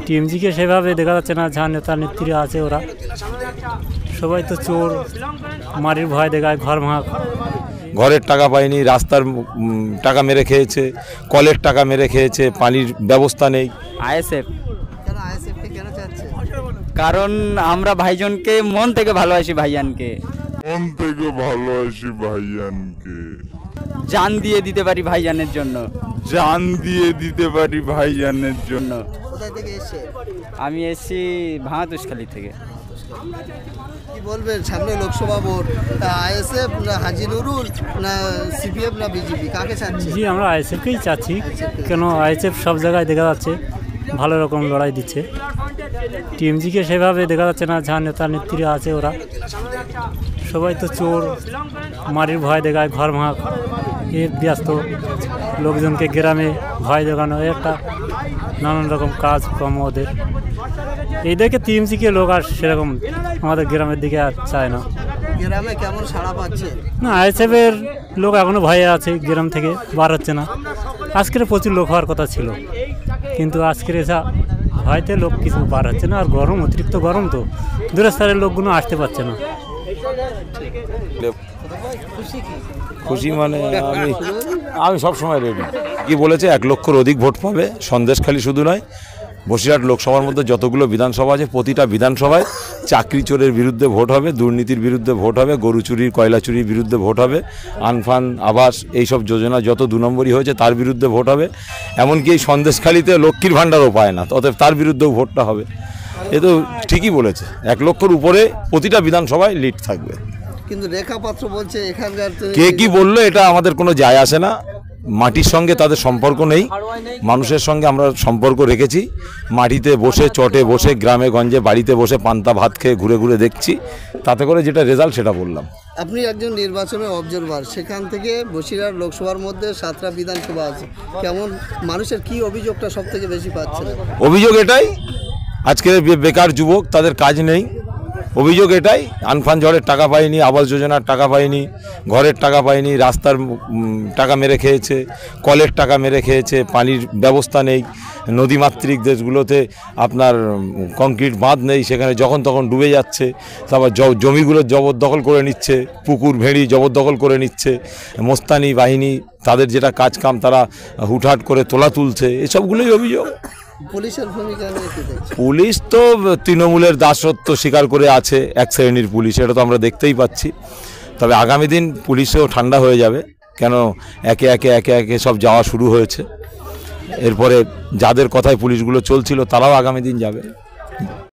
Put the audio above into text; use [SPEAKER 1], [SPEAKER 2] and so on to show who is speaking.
[SPEAKER 1] টিএমজিকে সেভাবে দেখা যাচ্ছে না, যা নেতা নেত্রী আছে ওরা সবাই তো চোর, মারির ভয় দেখায়, ঘর ভাঙা,
[SPEAKER 2] ঘরের টাকা পায়নি, রাস্তার টাকা মেরে খেয়েছে, কলের টাকা মেরে খেয়েছে, পানির ব্যবস্থা নেই।
[SPEAKER 3] আইএসএফ কারণ আমরা ভাইজানকে মন থেকে ভালোবাসি, ভাইজানকে জান দিয়ে দিতে পারি ভাইজানের জন্য,
[SPEAKER 4] কোথায় থেকে এসে
[SPEAKER 3] আমি এসেছি ভাঙাতুশখালী থেকে।
[SPEAKER 4] কি বলবেন, সামনে লোকসভা ভোট, আইএসএফ না হাজি নুরুল না সিপিএম না বিজেপি, কাকে চাচ্ছেন?
[SPEAKER 1] জি আমরা আইএসএফকেই চাচ্ছি, কেন আইএসএফ সব জায়গায় দেখা যাচ্ছে ভালো রকম লড়াই দিচ্ছে। টিএমজিকে সেভাবে দেখা যাচ্ছে না, যা নেতা নেত্রী আছে ওরা সবাই তো চোর, মারির ভয় দেখায়, ঘর ভাঙা, এ ব্যস্ত লোকজনকে গ্রামে ভয় দেখানো, একটা নানান রকম কাজ কম ওদের। এই দেখে টিএমজিকে লোক আর সেরকম আমাদের গ্রামের দিকে আর চায় না।
[SPEAKER 4] গ্রামে কেমন সাড়া পাচ্ছে?
[SPEAKER 1] না, আইএসএফের লোক এখনও ভয়ে আছে, গ্রাম থেকে বার হচ্ছে না। আজকের প্রচুর লোক হওয়ার কথা ছিল, কিন্তু আজকের এসা ভয়তে লোক কিছু বার হচ্ছে না। আর গরম, অতিরিক্ত গরম, তো দূরের স্তরের লোকগুলো আসতে পারছে না।
[SPEAKER 2] খুশি মানে আমি সবসময় রেডি। কি বলেছে 1 লক্ষর অধিক ভোট পাবে, সন্দেশখালী শুধু নয়, বসিরহাট লোকসভার মধ্যে যতগুলো বিধানসভা আছে প্রতিটা বিধানসভায় চাকরি চোরের বিরুদ্ধে ভোট হবে, দুর্নীতির বিরুদ্ধে ভোট হবে, গরু চুরির, কয়লা চুরির বিরুদ্ধে ভোট হবে, আনফান, আবাস, এইসব যোজনা যত 2 নম্বরই হয়েছে তার বিরুদ্ধে ভোট হবে। এমনকি এই সন্দেশখালীতে লক্ষ্মীর ভাণ্ডারও পায় না, অতএব তার বিরুদ্ধেও ভোটটা হবে। এ তো ঠিকই বলেছে, 1 লক্ষর উপরে প্রতিটা বিধানসভায় লিড থাকবে।
[SPEAKER 4] কিন্তু রেখাপাত্র বলছে এখানকার
[SPEAKER 2] কে কি বললো এটা আমাদের কোনো যায় আসে না। মাটির সঙ্গে তাদের সম্পর্ক নেই, মানুষের সঙ্গে আমরা সম্পর্ক রেখেছি। মাটিতে বসে, চটে বসে, গ্রামে গঞ্জে বাড়িতে বসে পান্তা ভাত খেয়ে ঘুরে ঘুরে দেখছি, তাতে করে যেটা রেজাল্ট সেটা বললাম।
[SPEAKER 4] আপনি একজন নির্বাচনের অবজারভার, সেখান থেকে বসিরহাট লোকসভার মধ্যে 7টা বিধানসভা আছে, কেমন মানুষের কি অভিযোগটা সব থেকে বেশি পাচ্ছে?
[SPEAKER 2] অভিযোগ এটাই, আজকের বেকার যুবক, তাদের কাজ নেই। অভিযোগ এটাই, আনফান ঝড়ের টাকা পায়নি, আবাস যোজনার টাকা পায়নি, ঘরের টাকা পায়নি, রাস্তার টাকা মেরে খেয়েছে, কলের টাকা মেরে খেয়েছে, পানির ব্যবস্থা নেই। নদীমাতৃক দেশগুলোতে আপনার কংক্রিট বাঁধ নেই, সেখানে যখন তখন ডুবে যাচ্ছে। তারপর জমিগুলো জবরদখল করে নিচ্ছে, পুকুর ভেড়ি জবরদখল করে নিচ্ছে। মোস্তানি বাহিনী তাদের যেটা কাজ কাম তারা হুটহাট করে তোলা তুলছে, এসবগুলোই অভিযোগ।
[SPEAKER 4] পুলিশের ভূমিকা নিয়ে কি দেখছেন?
[SPEAKER 2] পুলিশ তো তৃণমূলের দাসত্ব স্বীকার করে আছে, এক শ্রেণীর পুলিশ, এটা তো আমরা দেখতেই পাচ্ছি। তবে আগামী দিন পুলিশও ঠান্ডা হয়ে যাবে, কেন একে একে সব যাওয়া শুরু হয়েছে। এরপরে যাদের কথায় পুলিশগুলো চলছিল তারাও আগামী দিন যাবে।